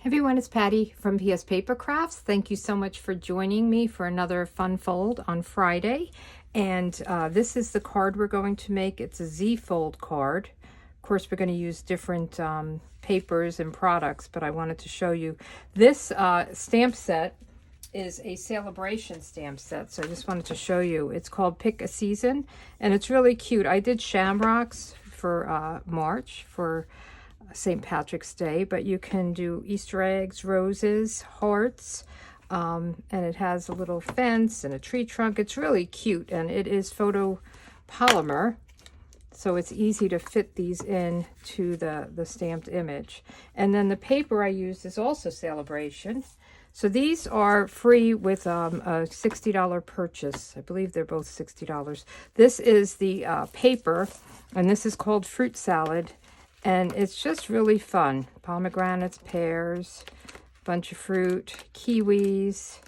Hey everyone, it's Patty from pspapercrafts. Thank you so much for joining me for another fun fold on Friday. And this is the card we're going to make. It's a Z-fold card. Of course, we're going to use different papers and products, but I wanted to show you. This stamp set is a celebration stamp set, so I just wanted to show you. It's called Pick a Season, and it's really cute. I did shamrocks for March for St. Patrick's Day, but you can do Easter eggs, roses, hearts, and it has a little fence and a tree trunk. It's really cute, and it is photopolymer, so it's easy to fit these in to the stamped image. And then the paper I used is also celebration. So these are free with a $60 purchase. I believe they're both $60. This is the paper, and this is called Fruit Salad. And it's just really fun. Pomegranates, pears, bunch of fruit, kiwis,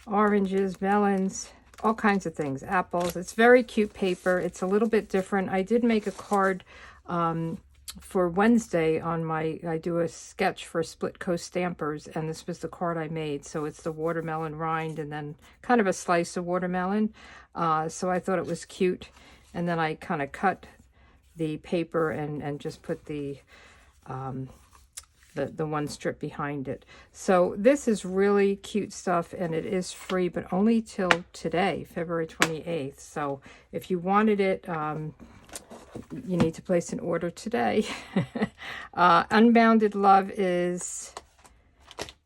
oranges, melons, all kinds of things, apples. It's very cute paper. It's a little bit different. I did make a card for Wednesday on I do a sketch for Split Coast Stampers, and this was the card I made. So it's the watermelon rind and then kind of a slice of watermelon. So I thought it was cute. And then I kind of cut the paper and just put the one strip behind it. So this is really cute stuff, and it is free, but only till today, February 28th. So if you wanted it, you need to place an order today. Unbounded Love is,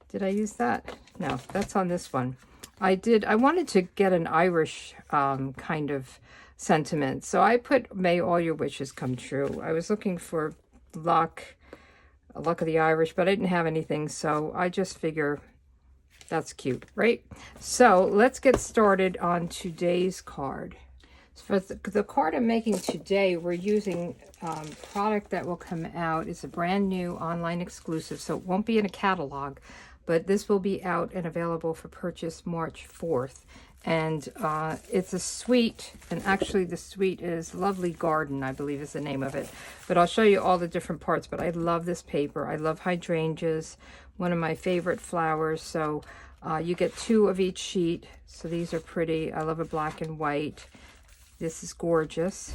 did I use that? No, that's on this one. I wanted to get an Irish kind of sentiment. So I put May All Your Wishes Come True. I was looking for luck of the Irish, but I didn't have anything. So I just figure that's cute, right? So let's get started on today's card. For the card I'm making today, we're using product that will come out. It's a brand new online exclusive, so it won't be in a catalog, but this will be out and available for purchase March 4th. And it's a suite, and actually the suite is Lovely Garden, I believe is the name of it. But I'll show you all the different parts. But I love this paper. I love hydrangeas, one of my favorite flowers. So you get 2 of each sheet. So these are pretty. I love a black and white. This is gorgeous.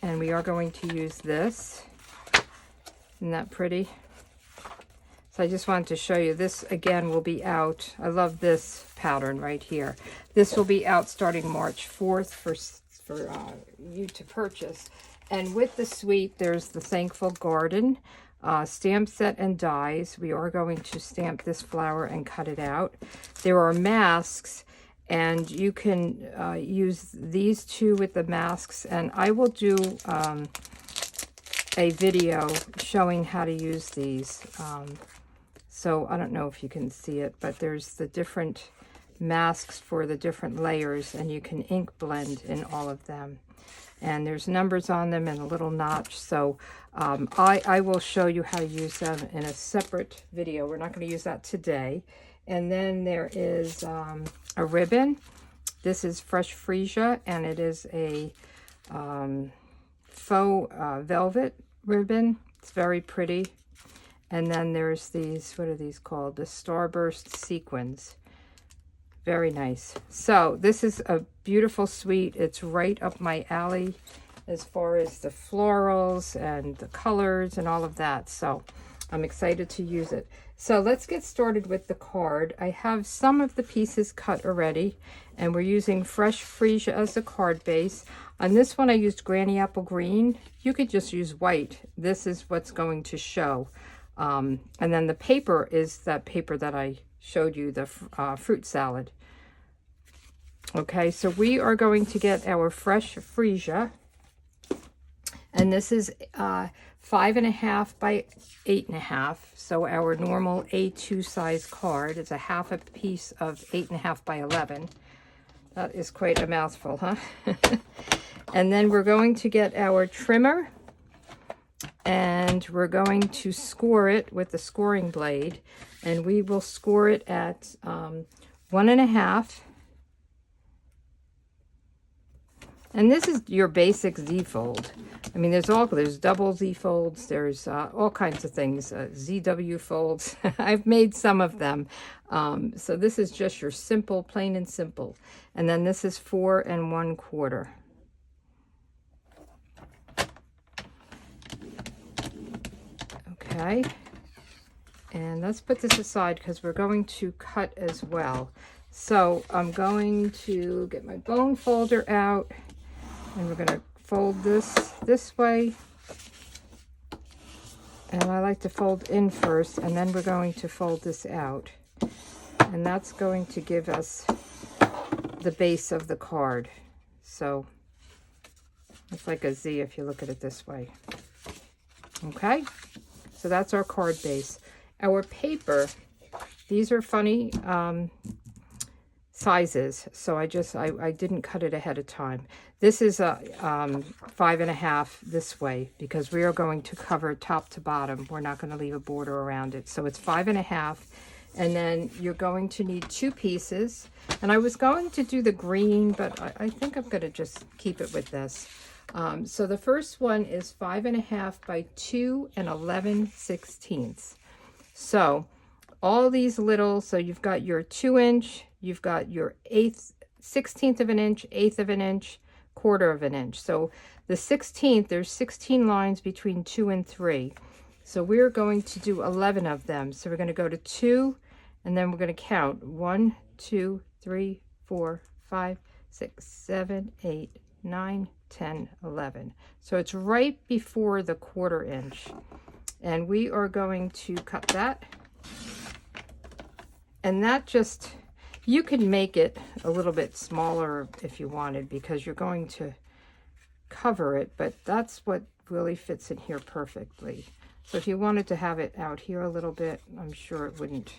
And we are going to use this. Isn't that pretty? So I just wanted to show you. This, again, will be out. I love this pattern right here. This will be out starting March 4th for you to purchase. And with the suite, there's the Thankful Garden, stamp set and dies. We are going to stamp this flower and cut it out. There are masks, and you can use these 2 with the masks. And I will do a video showing how to use these. So I don't know if you can see it, but there's the different masks for the different layers, and you can ink blend in all of them. And there's numbers on them and a little notch. So I will show you how to use them in a separate video. We're not going to use that today. And then there is a ribbon. This is Fresh Freesia, and it is a faux velvet ribbon. It's very pretty. And then there's these, what are these called? The Starburst Sequins. Very nice. So this is a beautiful suite. It's right up my alley as far as the florals and the colors and all of that. So I'm excited to use it. So let's get started with the card. I have some of the pieces cut already, and we're using Fresh Freesia as the card base. On this one, I used Granny Apple Green. You could just use white. This is what's going to show. And then the paper is that paper that I showed you, the fruit salad. Okay, so we are going to get our Fresh Freesia, and this is 5.5 by 8.5. So our normal A2 size card is a half a piece of 8.5 by 11. That is quite a mouthful, huh? And then we're going to get our trimmer, and we're going to score it with the scoring blade, and we will score it at 1.5 And this is your basic Z fold. I mean, there's double Z folds, there's all kinds of things, ZW folds. I've made some of them. So this is just your simple, plain and simple. And then this is 4 1/4. Okay. And let's put this aside because we're going to cut as well. So I'm going to get my bone folder out, and we're going to fold this way. And I like to fold in first, and then we're going to fold this out. And that's going to give us the base of the card. So it's like a Z if you look at it this way. Okay, so that's our card base. Our paper, these are funny sizes, so I didn't cut it ahead of time. This is a 5.5 this way because we are going to cover top to bottom. We're not going to leave a border around it, so it's 5.5. And then you're going to need 2 pieces. And I was going to do the green, but I think I'm going to just keep it with this. So the first one is 5.5 by 2 11/16. So all these little, so you've got your 2-inch, you've got your 1/16 of an inch, 1/8 of an inch, 1/4 of an inch. So the 16th, there's 16 lines between 2 and 3. So we're going to do 11 of them. So we're going to go to 2, and then we're going to count 1, 2, 3, 4, 5, 6, 7, 8, 9, 10, 11. So it's right before the 1/4 inch. And we are going to cut that. And that just, you can make it a little bit smaller if you wanted because you're going to cover it, but that's what really fits in here perfectly. So if you wanted to have it out here a little bit, I'm sure it wouldn't,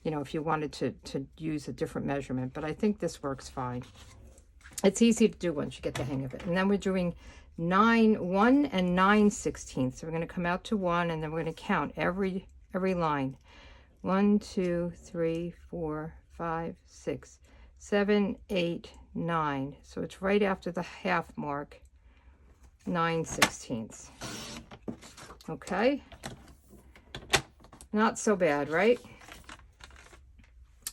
you know, if you wanted to use a different measurement, but I think this works fine. It's easy to do once you get the hang of it. And then we're doing 1 9/16. So we're going to come out to 1, and then we're going to count every line. 1, 2, 3, 4, 5, 6, 7, 8, 9. So it's right after the half mark, 9/16. Okay. Not so bad, right?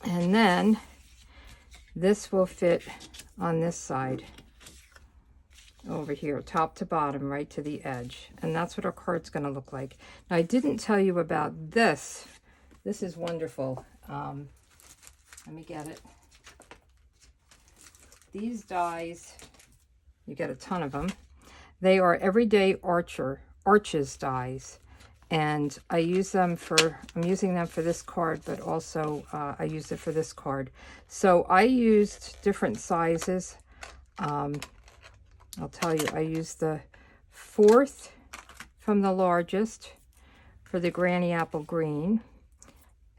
And then this will fit on this side over here, top to bottom, right to the edge. And that's what our card's going to look like. Now, I didn't tell you about this. This is wonderful. Let me get it. These dies, you get a ton of them. They are Everyday Arches dies. And I use them for, I'm using them for this card, but also I use it for this card. So I used different sizes. I'll tell you, I used the 4th from the largest for the Granny Apple Green,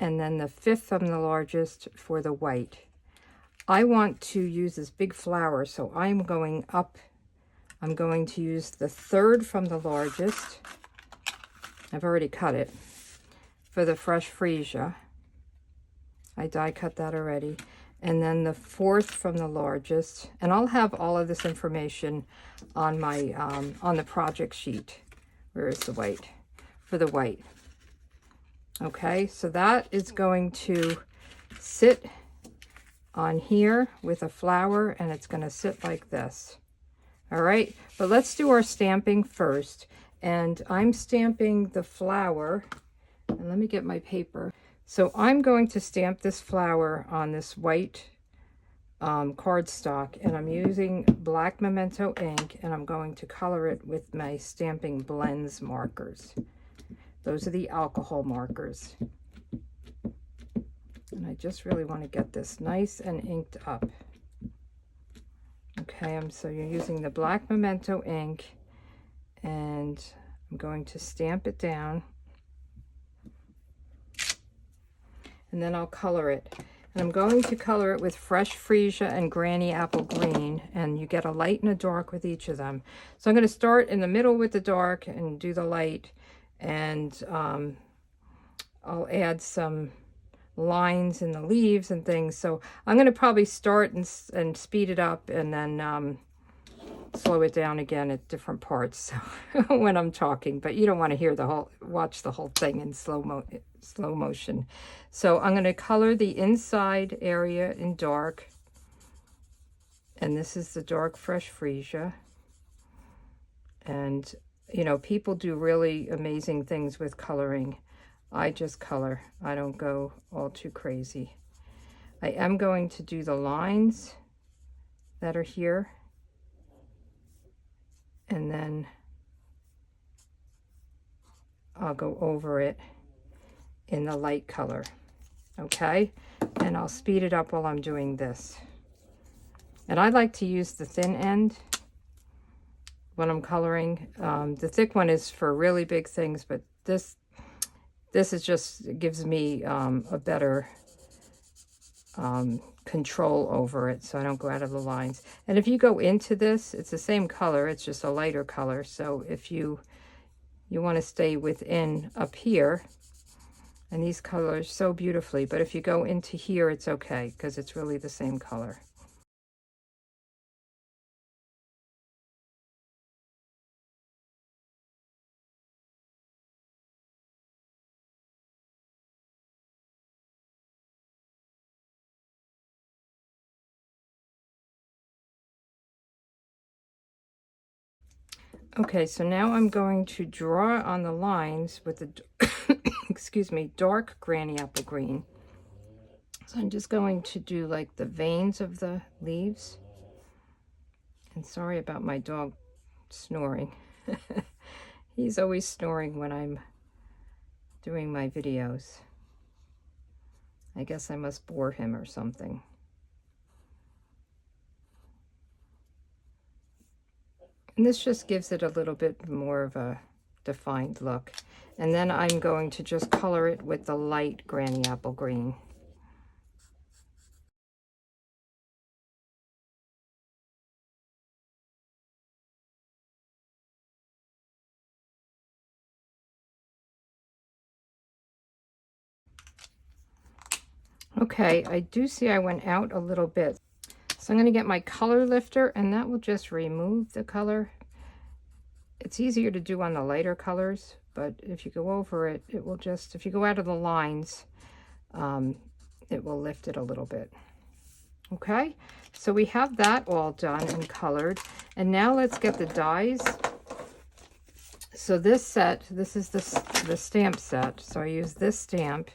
and then the 5th from the largest for the white. I want to use this big flower, so I'm going up. I'm going to use the 3rd from the largest. I've already cut it for the fresh freesia. I die cut that already. And then the 4th from the largest. And I'll have all of this information on my on the project sheet. Where is the white? For the white. Okay, so that is going to sit on here with a flower, and it's going to sit like this. All right, but let's do our stamping first. And I'm stamping the flower, and let me get my paper. So I'm going to stamp this flower on this white cardstock, and I'm using black Memento ink, and I'm going to color it with my Stamping Blends markers. Those are the alcohol markers. And I just really want to get this nice and inked up. Okay, so you're using the black Memento ink, and I'm going to stamp it down, and then I'll color it. And I'm going to color it with Fresh Freesia and Granny Apple Green, and you get a light and a dark with each of them. So I'm going to start in the middle with the dark and do the light, and I'll add some lines in the leaves and things. So I'm going to probably start and speed it up, and then slow it down again at different parts when I'm talking, but you don't want to hear watch the whole thing in slow motion. So I'm going to color the inside area in dark, and this is the dark fresh freesia. And you know, people do really amazing things with coloring. I just color. I don't go all too crazy. I am going to do the lines that are here, and then I'll go over it in the light color, okay? And I'll speed it up while I'm doing this. And I like to use the thin end when I'm coloring. The thick one is for really big things, but this is just, it gives me a better control over it, so I don't go out of the lines. And if you go into this, it's the same color, it's just a lighter color. So if you want to stay within up here, and these colors so beautifully, but if you go into here, it's okay, because it's really the same color. Okay, so now I'm going to draw on the lines with the, excuse me, dark granny apple green. So I'm just going to do like the veins of the leaves. And sorry about my dog snoring. He's always snoring when I'm doing my videos. I guess I must bore him or something. And this just gives it a little bit more of a defined look. And then I'm going to just color it with the light granny apple green. Okay, I do see I went out a little bit. So I'm going to get my color lifter, and that will just remove the color. It's easier to do on the lighter colors, but if you go over it, it will just, if you go out of the lines, it will lift it a little bit. Okay, so we have that all done and colored, and now let's get the dies. So this set, this is the stamp set, so I use this stamp,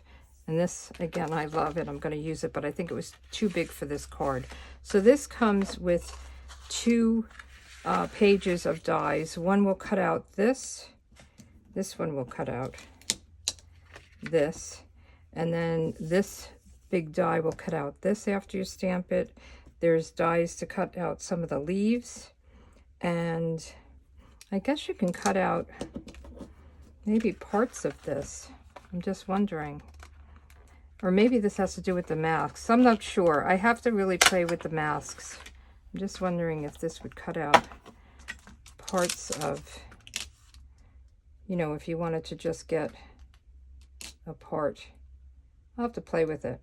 and this, again, I love it. I'm going to use it, but I think it was too big for this card. So this comes with two pages of dies. One will cut out this one will cut out this, and then this big die will cut out this after you stamp it. There's dies to cut out some of the leaves, and I guess you can cut out maybe parts of this. I'm just wondering. Or maybe this has to do with the masks. I'm not sure. I have to really play with the masks. I'm just wondering if this would cut out parts of, you know, if you wanted to just get a part. I'll have to play with it.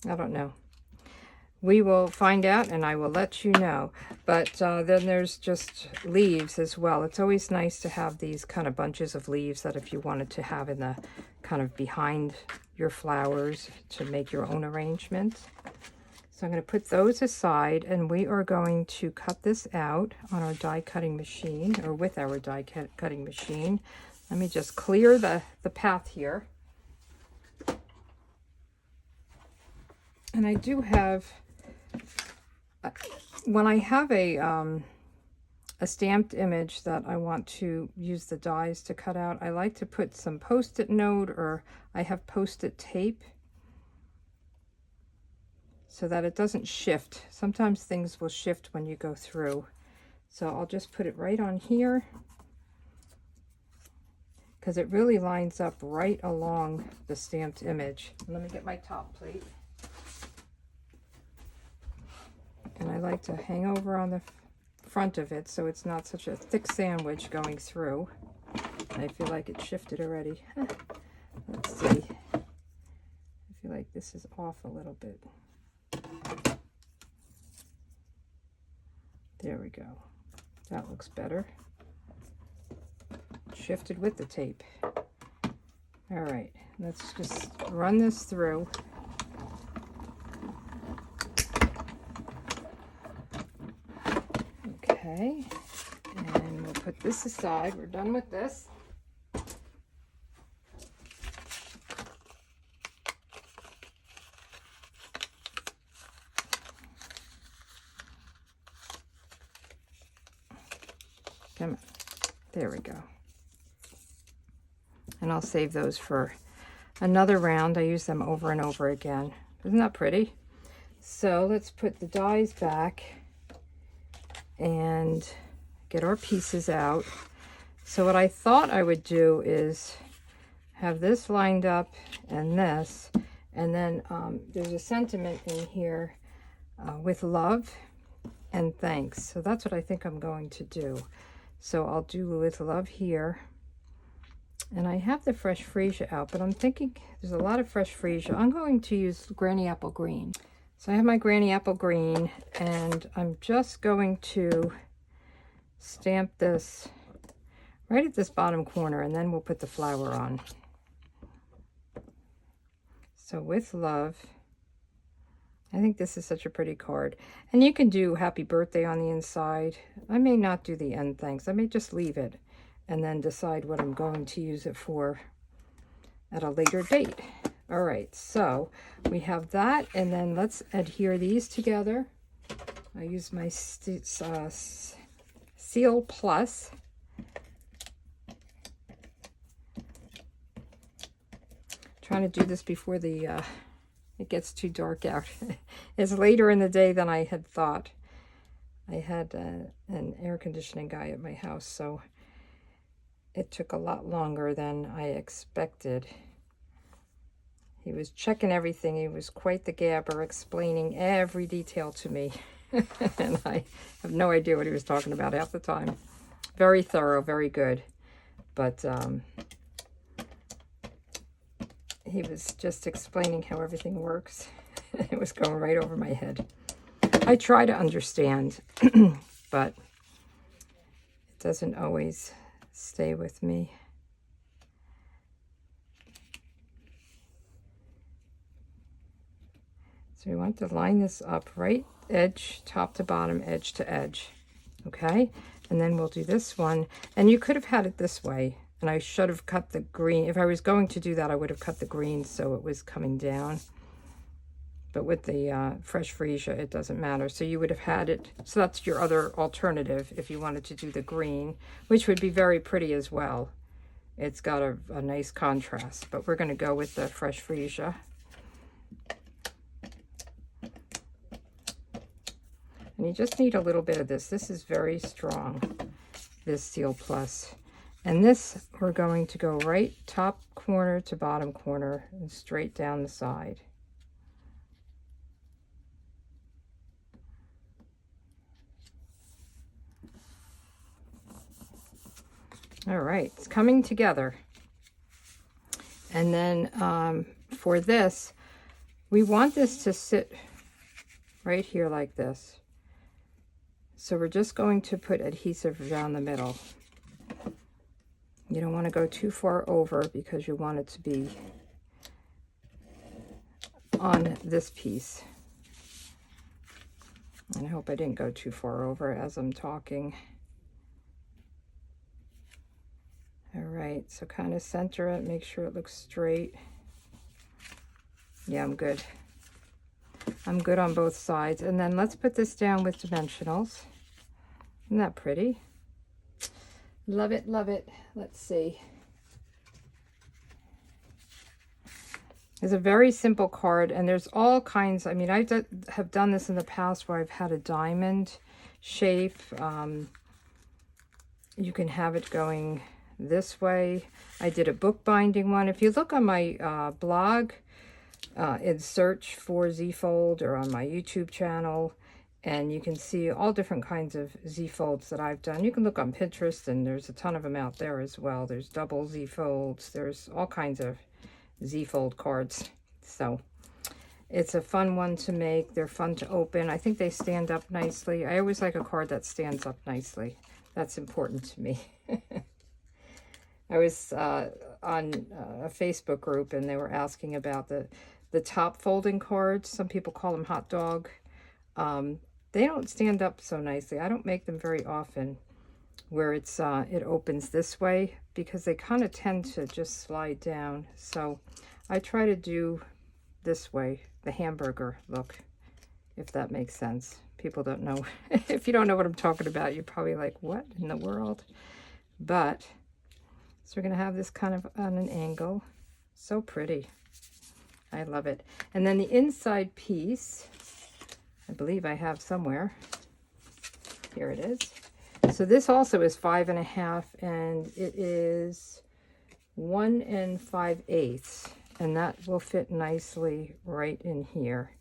I don't know. We will find out, and I will let you know. But then there's just leaves as well. It's always nice to have these kind of bunches of leaves that if you wanted to have in the kind of behind your flowers to make your own arrangement. So I'm going to put those aside, and we are going to cut this out on our die cutting machine, or with our die cutting machine. Let me just clear the path here. And I do have, when I have a stamped image that I want to use the dies to cut out, I like to put some post-it note, or I have post-it tape so that it doesn't shift. Sometimes things will shift when you go through. So I'll just put it right on here, because it really lines up right along the stamped image. Let me get my top plate. And I like to hang over on the front of it so it's not such a thick sandwich going through. I feel like it shifted already. Let's see. I feel like this is off a little bit. There we go. That looks better. Shifted with the tape. All right, let's just run this through. Okay, and we'll put this aside. We're done with this. Come on. There we go. And I'll save those for another round. I use them over and over again. Isn't that pretty? So let's put the dies back and get our pieces out. So what I thought I would do is have this lined up and this, and then there's a sentiment in here with love and thanks. So that's what I think I'm going to do. So I'll do with love here. And I have the fresh freesia out, but I'm thinking there's a lot of fresh freesia. I'm going to use Granny Apple Green. So I have my Granny Apple Green, and I'm just going to stamp this right at this bottom corner, and then we'll put the flower on. So with love. I think this is such a pretty card. And you can do happy birthday on the inside. I may not do the end thanks. I may just leave it and then decide what I'm going to use it for at a later date. All right, so we have that, and then let's adhere these together. I use my Seal Plus. Trying to do this before the it gets too dark out. It's later in the day than I had thought. I had an air conditioning guy at my house, so it took a lot longer than I expected. He was checking everything. He was quite the gabber, explaining every detail to me. And I have no idea what he was talking about half the time. Very thorough, very good. But he was just explaining how everything works. It was going right over my head. I try to understand, but it doesn't always stay with me. So we want to line this up right edge, top to bottom, edge to edge. Okay? And then we'll do this one. And you could have had it this way. And I should have cut the green. If I was going to do that, I would have cut the green so it was coming down. But with the fresh freesia, it doesn't matter. So you would have had it. So that's your other alternative if you wanted to do the green, which would be very pretty as well. It's got a nice contrast. But we're going to go with the fresh freesia. And you just need a little bit of this. This is very strong, this Seal Plus. And this, we're going to go right top corner to bottom corner and straight down the side. All right, it's coming together. And then for this, we want this to sit right here like this. So we're just going to put adhesive down the middle. You don't want to go too far over because you want it to be on this piece. And I hope I didn't go too far over as I'm talking. All right, so kind of center it, make sure it looks straight. Yeah, I'm good. I'm good on both sides. And then let's put this down with dimensionals. Isn't that pretty? Love it, love it. Let's see. It's a very simple card, and there's all kinds. I mean, I have done this in the past where I've had a diamond shape. You can have it going this way. I did a bookbinding one. If you look on my blog, and search for Z-fold, or on my YouTube channel, and you can see all different kinds of Z-folds that I've done. You can look on Pinterest, and there's a ton of them out there as well. There's double Z-folds. There's all kinds of Z-fold cards. So It's a fun one to make. They're fun to open. I think they stand up nicely. I always like a card that stands up nicely. That's important to me. I was on a Facebook group, and they were asking about the top folding cards. Some people call them hot dog. They don't stand up so nicely. I don't make them very often where it's it opens this way, because they kind of tend to just slide down. So I try to do this way, the hamburger look, if that makes sense. People don't know. If you don't know what I'm talking about, you're probably like, what in the world? But so we're going to have this kind of on an angle. So pretty. I love it. And then the inside piece, I believe I have somewhere. Here it is. So this also is 5.5, and it is 1 5/8, and that will fit nicely right in here.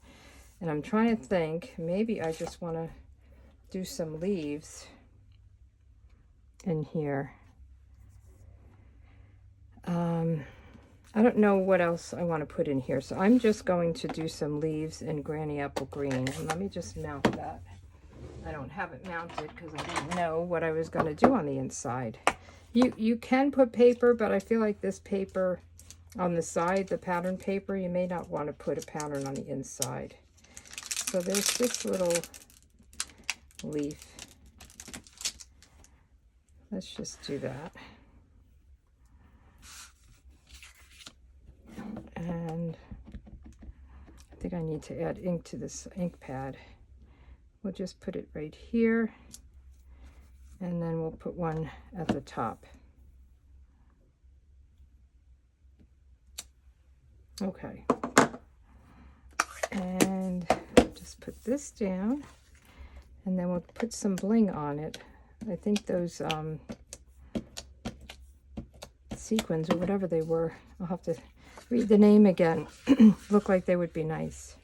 And I'm trying to think, maybe I just want to do some leaves in here. I don't know what else I want to put in here, so I'm just going to do some leaves in Granny Apple Green. And let me just mount that. I don't have it mounted because I didn't know what I was going to do on the inside. You can put paper, but I feel like this paper on the side, the pattern paper, you may not want to put a pattern on the inside. So there's this little leaf. Let's just do that. And I think I need to add ink to this ink pad. We'll just put it right here, and then we'll put one at the top. Okay. And just put this down, and then we'll put some bling on it. I think those sequins or whatever they were, I'll have to read the name again, look like they would be nice.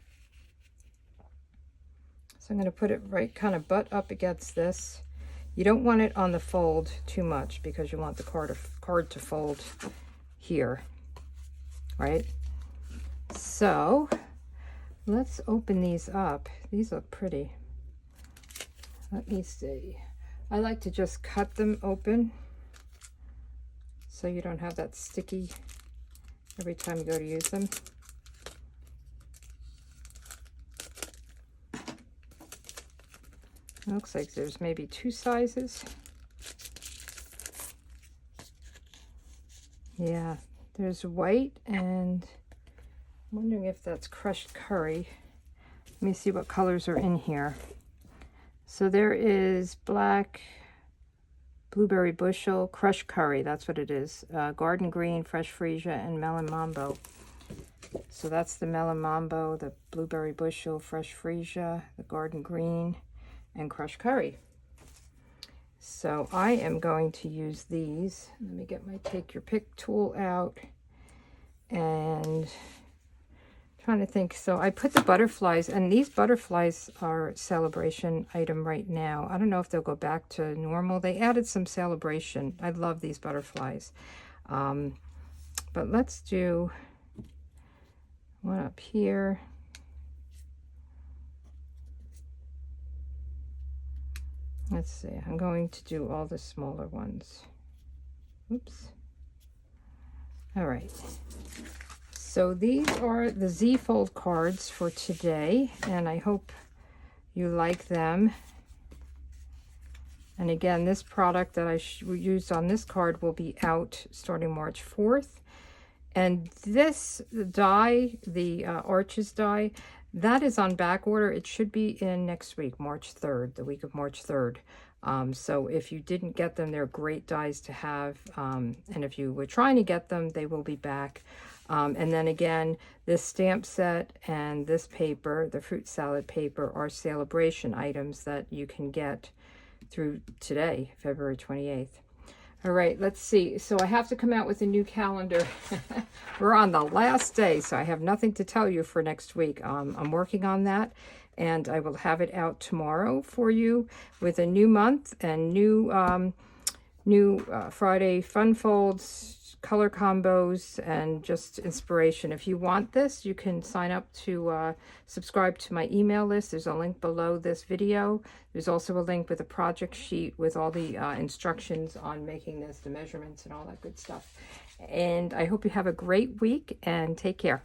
So I'm going to put it right kind of butt up against this. You don't want it on the fold too much, because you want the card to fold here, right? So let's open these up. These look pretty. Let me see. I like to just cut them open so you don't have that sticky every time you go to use them. It looks like there's maybe 2 sizes. Yeah, there's white, and I'm wondering if that's crushed curry. Let me see what colors are in here. So there is black, blueberry bushel, crushed curry, that's what it is. Garden green, fresh freesia, and melon mambo. So that's the melon mambo, the blueberry bushel, fresh freesia, the garden green, and crushed curry. So I am going to use these. Let me get my take your pick tool out, and trying to think. So I put the butterflies, and these butterflies are a celebration item right now. I don't know if they'll go back to normal. They added some celebration. I love these butterflies. But let's do one up here. Let's see, I'm going to do all the smaller ones. Oops. All right. So these are the Z fold cards for today, and I hope you like them. And again, this product that I used on this card will be out starting March 4th. And this die, the Arches die, that is on back order. It should be in next week, March 3rd, the week of March 3rd. So if you didn't get them, they're great dies to have. And if you were trying to get them, they will be back. And then again, this stamp set and this paper, the fruit salad paper, are celebration items that you can get through today, February 28th. All right, let's see. So I have to come out with a new calendar. We're on the last day, so I have nothing to tell you for next week. I'm working on that, and I will have it out tomorrow for you with a new month and new Friday fun folds, color combos and just inspiration. If you want this, you can sign up to subscribe to my email list. There's a link below this video. There's also a link with a project sheet with all the instructions on making this, the measurements and all that good stuff. And I hope you have a great week and take care.